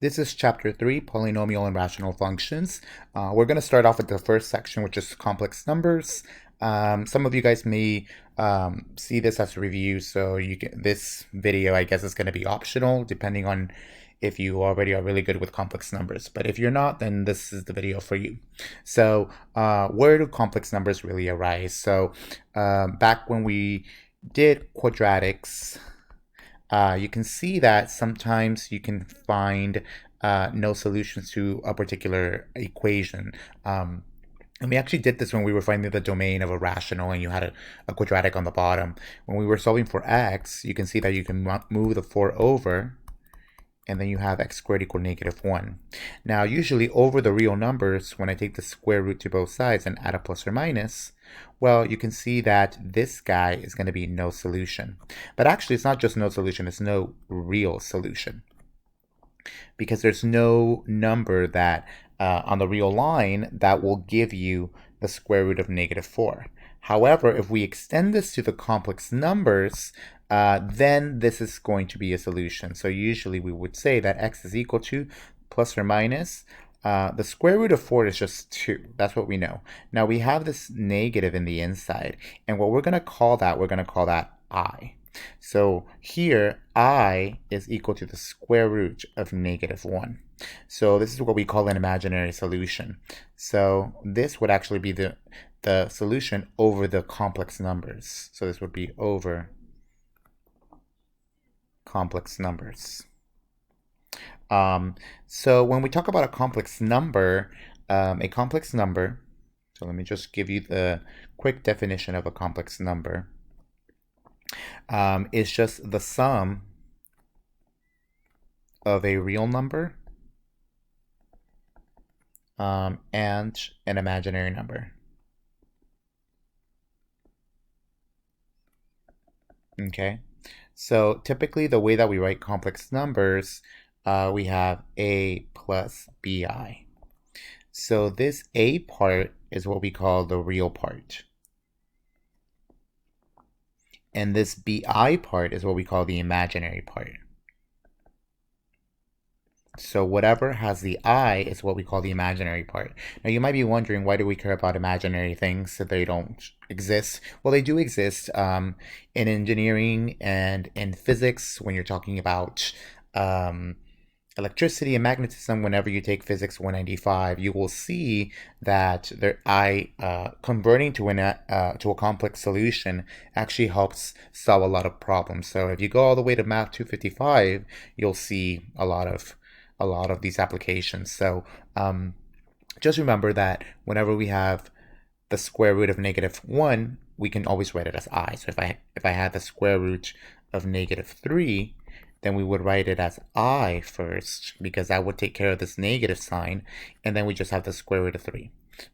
This is Chapter 3, Polynomial and Rational Functions. We're going to start off with the first section, which is complex numbers. Some of you guys may see this as a review, so this video, I guess, is going to be optional, depending on if you already are really good with complex numbers. But if you're not, then this is the video for you. So where do complex numbers really arise? So back when we did quadratics, you can see that sometimes you can find no solutions to a particular equation. And we actually did this when we were finding the domain of a rational and you had a quadratic on the bottom. When we were solving for x, you can see that you can move the 4 over, and then you have x squared equal -1. Now, usually over the real numbers, when I take the square root to both sides and add a plus or minus, well, you can see that this guy is going to be no solution. But actually, it's not just no solution, it's no real solution. Because there's no number that on the real line that will give you the square root of -4. However, if we extend this to the complex numbers, then this is going to be a solution. So usually we would say that x is equal to plus or minus. The square root of 4 is just 2. That's what we know. Now we have this negative in the inside. And what we're going to call that I. So here, I is equal to the square root of -1. So this is what we call an imaginary solution. So this would actually be the solution over the complex numbers. So this would be over complex numbers. So when we talk about a complex number, so let me just give you the quick definition of a complex number. Is just the sum of a real number and an imaginary number. Okay, so typically the way that we write complex numbers, we have a plus bi. So this a part is what we call the real part. And this bi part is what we call the imaginary part. So whatever has the I is what we call the imaginary part. Now you might be wondering, why do we care about imaginary things if they don't exist? Well, they do exist in engineering and in physics. When you're talking about electricity and magnetism, whenever you take physics 195, you will see that converting to a complex solution actually helps solve a lot of problems. So if you go all the way to math 255, you'll see a lot of these applications. So just remember that whenever we have the square root of -1, we can always write it as I. So if I had the square root of -3, then we would write it as I first, because that would take care of this negative sign, and then we just have the square root of 3.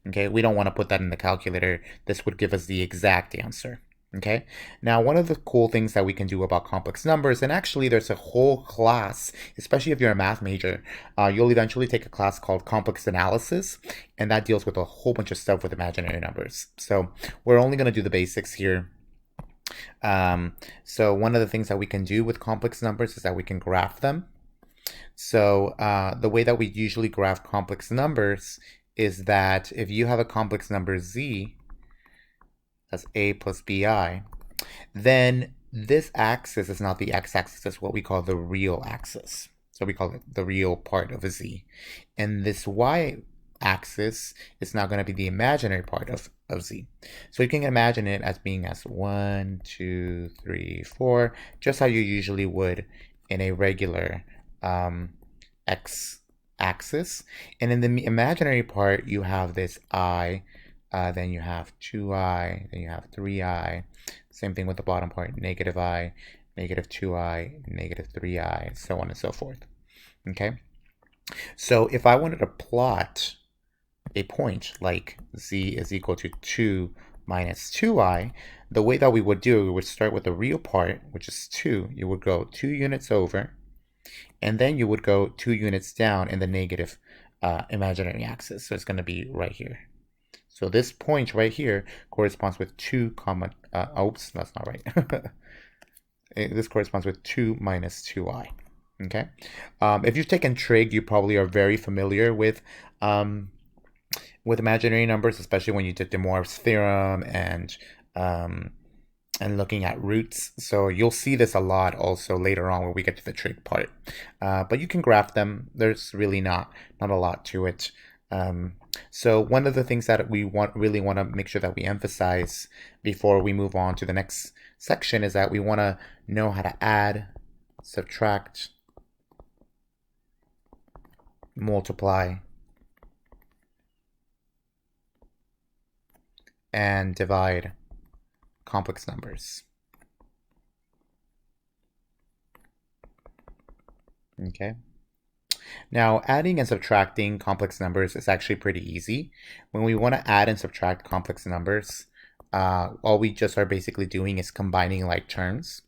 Okay, we don't want to put that in the calculator. This would give us the exact answer. Okay, now one of the cool things that we can do about complex numbers, and actually there's a whole class, especially if you're a math major, you'll eventually take a class called complex analysis, and that deals with a whole bunch of stuff with imaginary numbers. So we're only going to do the basics here. So one of the things that we can do with complex numbers is that we can graph them. So the way that we usually graph complex numbers is that if you have a complex number z, that's a plus bi, then this axis is not the x-axis, it's what we call the real axis. So we call it the real part of a z. And this y-axis is now going to be the imaginary part of z. So you can imagine it as being as 1, 2, 3, 4, just how you usually would in a regular x-axis. And in the imaginary part, you have this I, then you have 2i, then you have 3i. Same thing with the bottom part, -i, -2i, -3i, so on and so forth. Okay? So if I wanted to plot a point like z is equal to 2 minus 2i, the way that we would do it, we would start with the real part, which is 2. You would go 2 units over, and then you would go 2 units down in the negative imaginary axis. So it's going to be right here. So this point right here corresponds with 2 comma, oops, that's not right. This corresponds with 2 minus 2i. Okay. If you've taken trig, you probably are very familiar with imaginary numbers, especially when you did De Mor's theorem um, and looking at roots. So you'll see this a lot also later on when we get to the trig part. But you can graph them. There's really not a lot to it. So one of the things that we really want to make sure that we emphasize before we move on to the next section is that we want to know how to add, subtract, multiply, and divide complex numbers. Okay. Now, adding and subtracting complex numbers is actually pretty easy. When we want to add and subtract complex numbers, all we just are basically doing is combining like terms.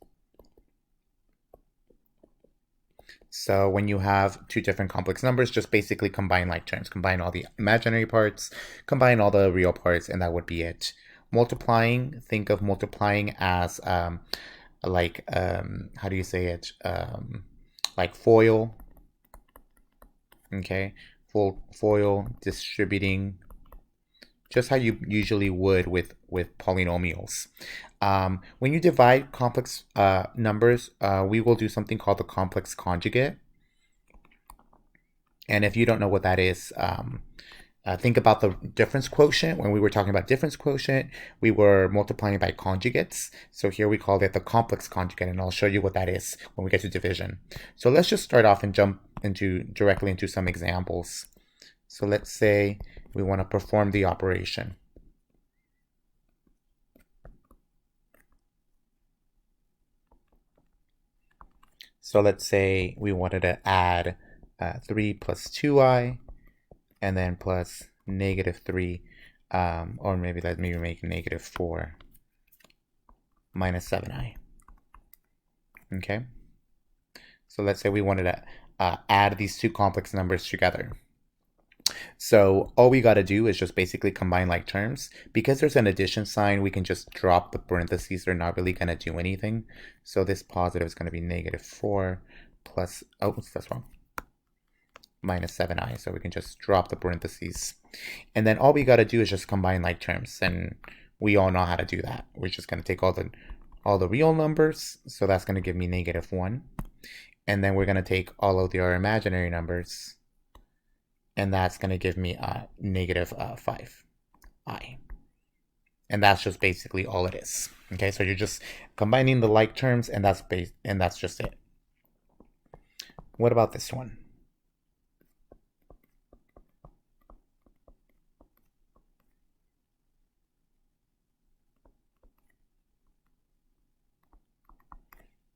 So when you have two different complex numbers, just basically combine like terms. Combine all the imaginary parts, combine all the real parts, and that would be it. Multiplying, think of multiplying as how do you say it? Like FOIL. Okay, FOIL, distributing, just how you usually would with polynomials. When you divide complex numbers, we will do something called the complex conjugate. And if you don't know what that is, think about the difference quotient. When we were talking about difference quotient, we were multiplying by conjugates. So here we called it the complex conjugate, and I'll show you what that is when we get to division. So let's just start off and jump directly into some examples. So let's say we want to perform the operation. So let's say we wanted to add 3 plus 2i, and then plus -3, or maybe let me make -4 minus 7i. Okay, so let's say we wanted to add these two complex numbers together. So all we got to do is just basically combine like terms. Because there's an addition sign, we can just drop the parentheses. They're not really going to do anything. So this positive is going to be -4 plus, oh, that's wrong, minus 7i. So we can just drop the parentheses. And then all we got to do is just combine like terms. And we all know how to do that. We're just going to take all the real numbers. So that's going to give me -1. And then we're going to take all of our imaginary numbers. And that's going to give me -5i. And that's just basically all it is. Okay, so you're just combining the like terms, and that's just it. What about this one?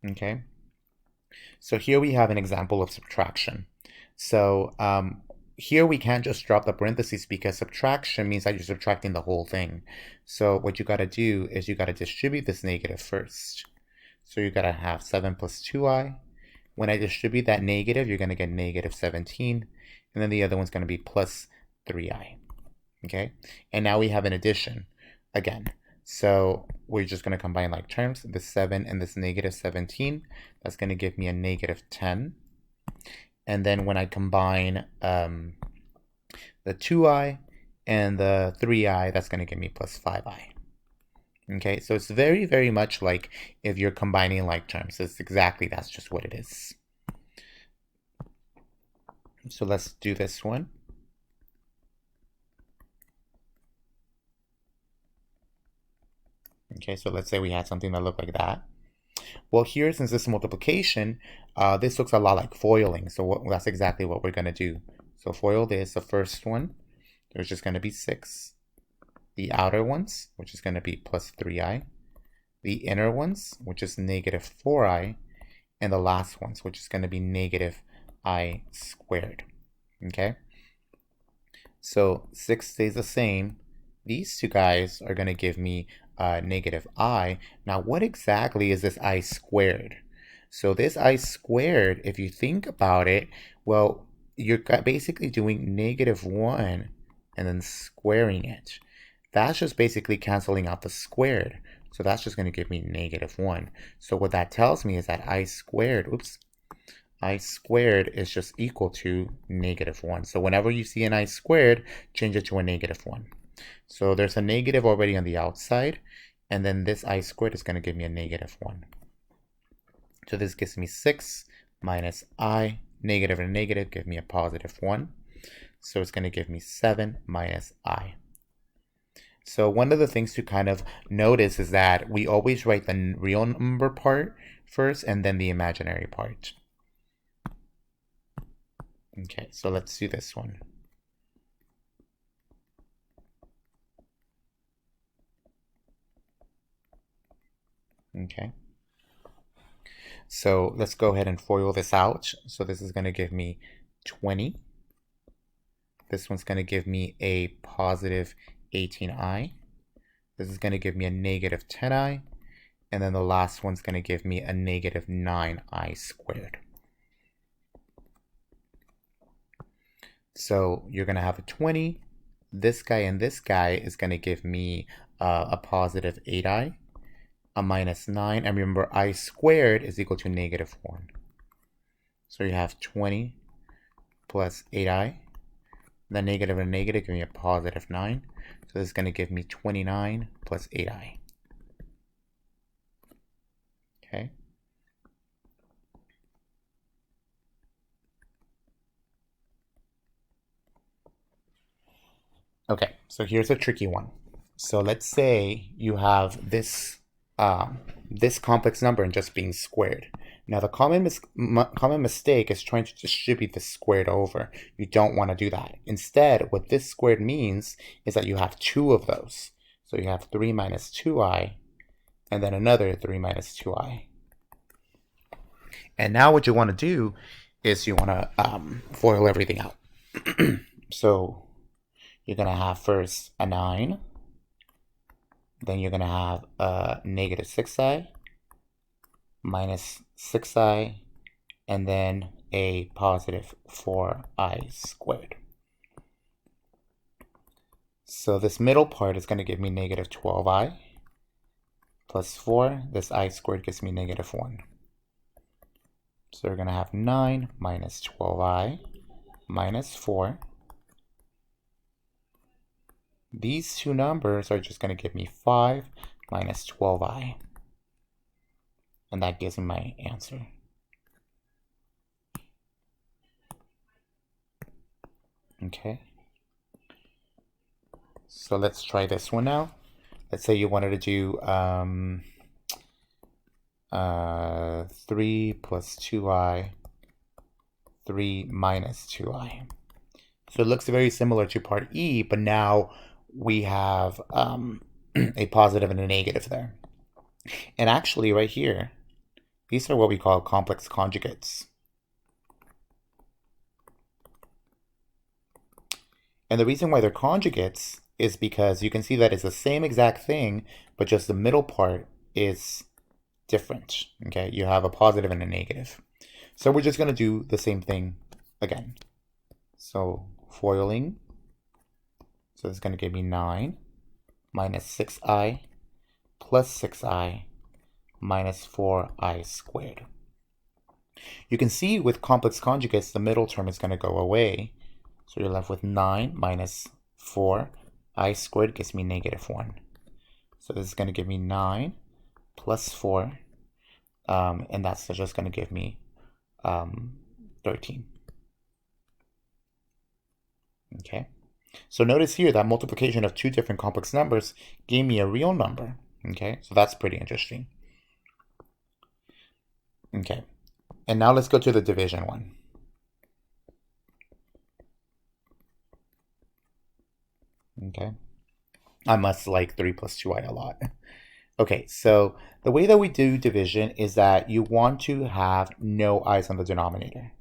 Okay, so here we have an example of subtraction. So here we can't just drop the parentheses because subtraction means that you're subtracting the whole thing. So what you got to do is you got to distribute this negative first. So you got to have 7 plus 2i. When I distribute that negative, you're going to get -17. And then the other one's going to be plus 3i. Okay, and now we have an addition again. So we're just going to combine like terms, this 7 and this -17. That's going to give me a -10. And then when I combine the 2i and the 3i, that's going to give me plus 5i. Okay, so it's very, very much like if you're combining like terms. That's just what it is. So let's do this one. Okay, so let's say we had something that looked like that. Well, here, since this is multiplication, this looks a lot like foiling. So that's exactly what we're going to do. So FOIL this, the first one, there's just going to be 6. The outer ones, which is going to be plus 3i. The inner ones, which is -4i. And the last ones, which is going to be -i squared. Okay? So 6 stays the same. These two guys are going to give me -i. Now, what exactly is this I squared? So this I squared, if you think about it, well, you're basically doing -1 and then squaring it. That's just basically canceling out the squared. So that's just going to give me -1. So what that tells me is that I squared, I squared is just equal to -1. So whenever you see an I squared, change it to a -1. So there's a negative already on the outside, and then this I squared is going to give me a -1. So this gives me 6 minus I, negative and negative, give me a +1. So it's going to give me 7 minus I. So one of the things to kind of notice is that we always write the real number part first and then the imaginary part. Okay, so let's do this one. Okay. So let's go ahead and FOIL this out. So this is going to give me 20. This one's going to give me a positive 18i. This is going to give me a negative 10i. And then the last one's going to give me a negative 9i squared. So you're going to have a 20. This guy and this guy is going to give me a positive 8i, a minus 9. And remember, I squared is equal to -1. So you have 20 plus 8i. The negative and negative give me a positive 9. So this is going to give me 29 plus 8i. Okay. Okay, so here's a tricky one. So let's say you have this this complex number and just being squared. Now the common mistake is trying to distribute this squared over. You don't want to do that. Instead, what this squared means is that you have two of those. So you have 3 minus 2i, and then another 3 minus 2i. And now what you want to do is you want to FOIL everything out. So you're going to have first a 9. Then you're going to have a negative 6i, minus 6i, and then a positive 4i squared. So this middle part is going to give me negative 12i plus 4. This I squared gives me -1. So we're going to have 9 minus 12i minus 4. These two numbers are just going to give me 5 minus 12i. And that gives me my answer. Okay. So let's try this one now. Let's say you wanted to do 3 plus 2i, 3 minus 2i. So it looks very similar to part E, but now we have a positive and a negative there. And actually right here, these are what we call complex conjugates. And the reason why they're conjugates is because you can see that it's the same exact thing, but just the middle part is different. Okay, you have a positive and a negative. So we're just going to do the same thing again. So FOILing. So it's going to give me 9 minus 6i plus 6i minus 4i squared. You can see with complex conjugates, the middle term is going to go away. So you're left with 9 minus 4i squared gives me -1. So this is going to give me 9 plus 4, and that's just going to give me 13. Okay. So notice here that multiplication of two different complex numbers gave me a real number. Okay, so that's pretty interesting. Okay, and now let's go to the division one. Okay, I must like 3 plus 2i a lot. Okay, so the way that we do division is that you want to have no i's on the denominator.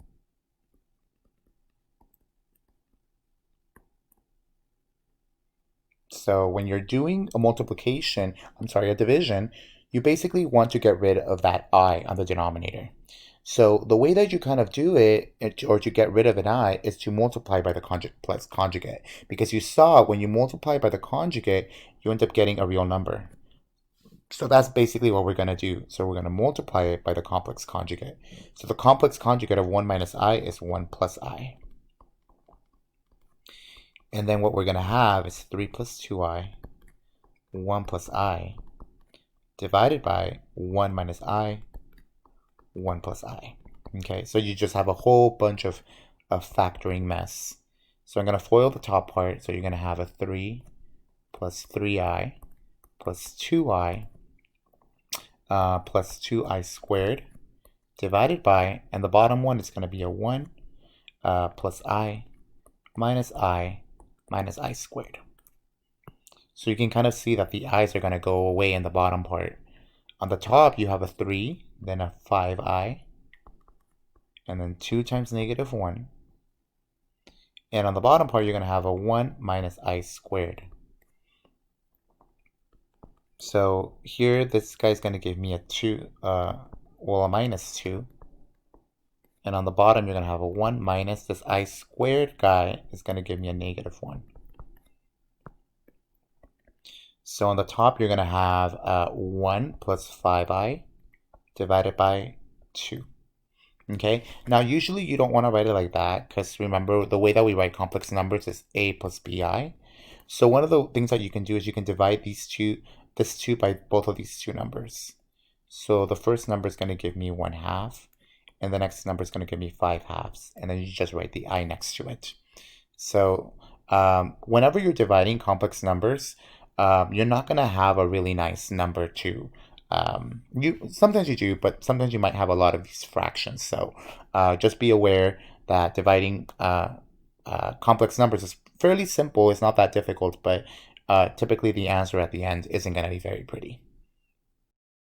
So when you're doing a a division, you basically want to get rid of that I on the denominator. So the way that you kind of do it, or to get rid of an I, is to multiply by the complex conjugate. Because you saw when you multiply by the conjugate, you end up getting a real number. So that's basically what we're going to do. So we're going to multiply it by the complex conjugate. So the complex conjugate of 1 minus I is 1 plus I. And then what we're going to have is 3 plus 2i, 1 plus I, divided by 1 minus I, 1 plus I. Okay, so you just have a whole bunch of factoring mess. So I'm going to FOIL the top part. So you're going to have a 3 plus 3i plus 2i plus 2i squared divided by, and the bottom one is going to be a 1 plus I minus I squared. So you can kind of see that the i's are going to go away in the bottom part. On the top, you have a 3, then a 5i, and then 2 times negative 1. And on the bottom part, you're going to have a 1 minus I squared. So here, this guy's going to give me a 2, a minus 2. And on the bottom, you're going to have a 1 minus this I squared guy is going to give me a negative 1. So on the top, you're going to have 1 plus 5i divided by 2. Okay, now usually you don't want to write it like that because remember the way that we write complex numbers is a plus bi. So one of the things that you can do is you can divide this 2 by both of these two numbers. So the first number is going to give me 1/2, and the next number is going to give me 5/2, and then you just write the I next to it. So whenever you're dividing complex numbers, you're not going to have a really nice number to sometimes you do, but sometimes you might have a lot of these fractions. So just be aware that dividing complex numbers is fairly simple. It's not that difficult, but typically the answer at the end isn't going to be very pretty.